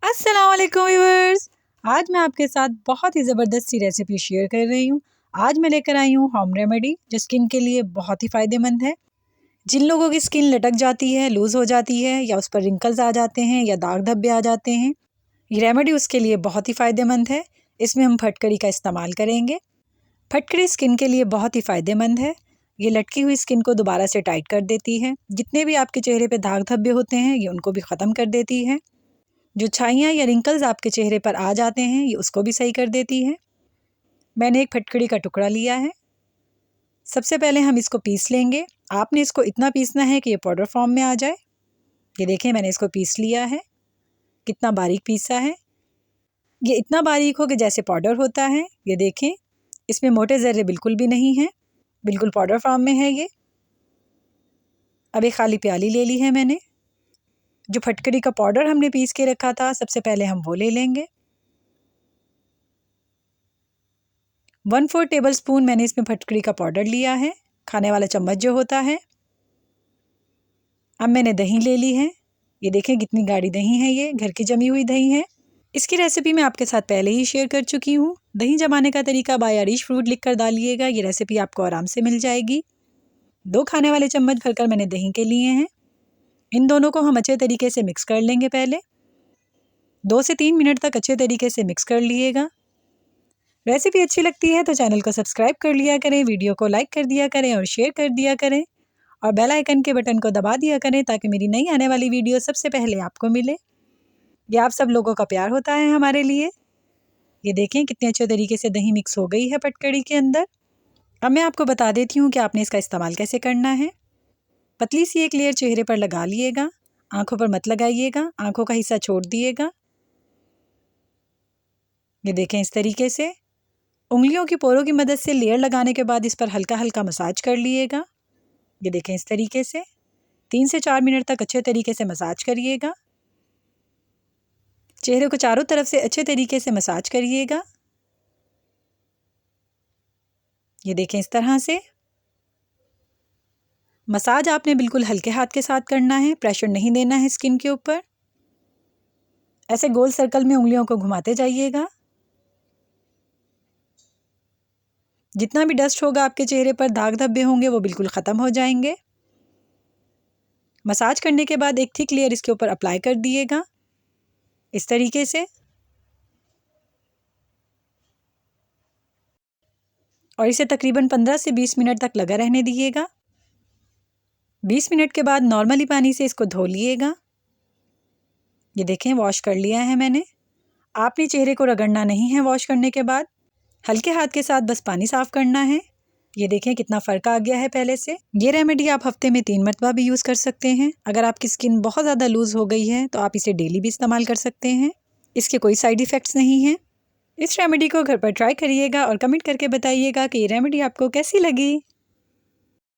अस्सलाम वालेकुम व्यूअर्स। आज मैं आपके साथ बहुत ही ज़बरदस्त सी रेसिपी शेयर कर रही हूँ। आज मैं लेकर आई हूँ होम रेमेडी जो स्किन के लिए बहुत ही फ़ायदेमंद है। जिन लोगों की स्किन लटक जाती है, लूज़ हो जाती है या उस पर रिंकल्स आ जाते हैं या दाग धब्बे आ जाते हैं, ये रेमेडी उसके लिए बहुत ही फ़ायदेमंद है। इसमें हम फटकड़ी का इस्तेमाल करेंगे। फटकड़ी स्किन के लिए बहुत ही फ़ायदेमंद है। ये लटकी हुई स्किन को दोबारा से टाइट कर देती है। जितने भी आपके चेहरे पे दाग धब्बे होते हैं ये उनको भी ख़त्म कर देती है। जो छाइयाँ या रिंकल्स आपके चेहरे पर आ जाते हैं ये उसको भी सही कर देती है। मैंने एक फटकड़ी का टुकड़ा लिया है। सबसे पहले हम इसको पीस लेंगे। आपने इसको इतना पीसना है कि ये पाउडर फॉर्म में आ जाए। ये देखें मैंने इसको पीस लिया है। कितना बारीक पीसा है। ये इतना बारीक हो कि जैसे पाउडर होता है। ये देखें इसमें मोटे ज़र्रे बिल्कुल भी नहीं हैं, बिल्कुल पाउडर फॉर्म में है ये। अब एक खाली प्याली ले ली है मैंने। जो फटकड़ी का पाउडर हमने पीस के रखा था सबसे पहले हम वो ले लेंगे। 1/4 टेबल स्पून मैंने इसमें फटकड़ी का पाउडर लिया है, खाने वाला चम्मच जो होता है। अब मैंने दही ले ली है। ये देखें कितनी गाढ़ी दही है, ये घर की जमी हुई दही है। इसकी रेसिपी मैं आपके साथ पहले ही शेयर कर चुकी हूँ। दही जमाने का तरीका बाय आरिश फ्रूट लिख कर डालिएगा, ये रेसिपी आपको आराम से मिल जाएगी। 2 खाने वाले चम्मच भरकर मैंने दही के लिए हैं। इन दोनों को हम अच्छे तरीके से मिक्स कर लेंगे। पहले 2 से 3 मिनट तक अच्छे तरीके से मिक्स कर लीजिएगा। रेसिपी अच्छी लगती है तो चैनल को सब्सक्राइब कर लिया करें, वीडियो को लाइक कर दिया करें और शेयर कर दिया करें और बेल आइकन के बटन को दबा दिया करें ताकि मेरी नई आने वाली वीडियो सबसे पहले आपको मिले। ये आप सब लोगों का प्यार होता है हमारे लिए। ये देखें कितने अच्छे तरीके से दही मिक्स हो गई है फटकड़ी के अंदर। अब मैं आपको बता देती हूँ कि आपने इसका इस्तेमाल कैसे करना है। पतली सी एक लेयर चेहरे पर लगा लिएगा, आँखों पर मत लगाइएगा, आँखों का हिस्सा छोड़ दिएगा। ये देखें इस तरीके से उंगलियों की पोरों की मदद से लेयर लगाने के बाद इस पर हल्का हल्का मसाज कर लिएगा। ये देखें इस तरीके से 3 से 4 मिनट तक अच्छे तरीके से मसाज करिएगा। चेहरे को चारों तरफ से अच्छे तरीके से मसाज करिएगा। ये देखें इस तरह से मसाज आपने बिल्कुल हल्के हाथ के साथ करना है, प्रेशर नहीं देना है स्किन के ऊपर। ऐसे गोल सर्कल में उंगलियों को घुमाते जाइएगा। जितना भी डस्ट होगा आपके चेहरे पर, दाग धब्बे होंगे, वो बिल्कुल ख़त्म हो जाएंगे। मसाज करने के बाद एक थिक लेयर इसके ऊपर अप्लाई कर दिएगा इस तरीके से और इसे तकरीबन 15 से 20 मिनट तक लगा रहने दीजिएगा। 20 मिनट के बाद नॉर्मली पानी से इसको धो लिएगा। ये देखें वॉश कर लिया है मैंने। आपने चेहरे को रगड़ना नहीं है वॉश करने के बाद, हल्के हाथ के साथ बस पानी साफ़ करना है। ये देखें कितना फ़र्क आ गया है पहले से। ये रेमेडी आप हफ्ते में 3 मरतबा भी यूज़ कर सकते हैं। अगर आपकी स्किन बहुत ज़्यादा लूज़ हो गई है तो आप इसे डेली भी इस्तेमाल कर सकते हैं। इसके कोई साइड इफ़ेक्ट्स नहीं हैं। इस रेमेडी को घर पर ट्राई करिएगा और कमेंट करके बताइएगा कि ये रेमेडी आपको कैसी लगी।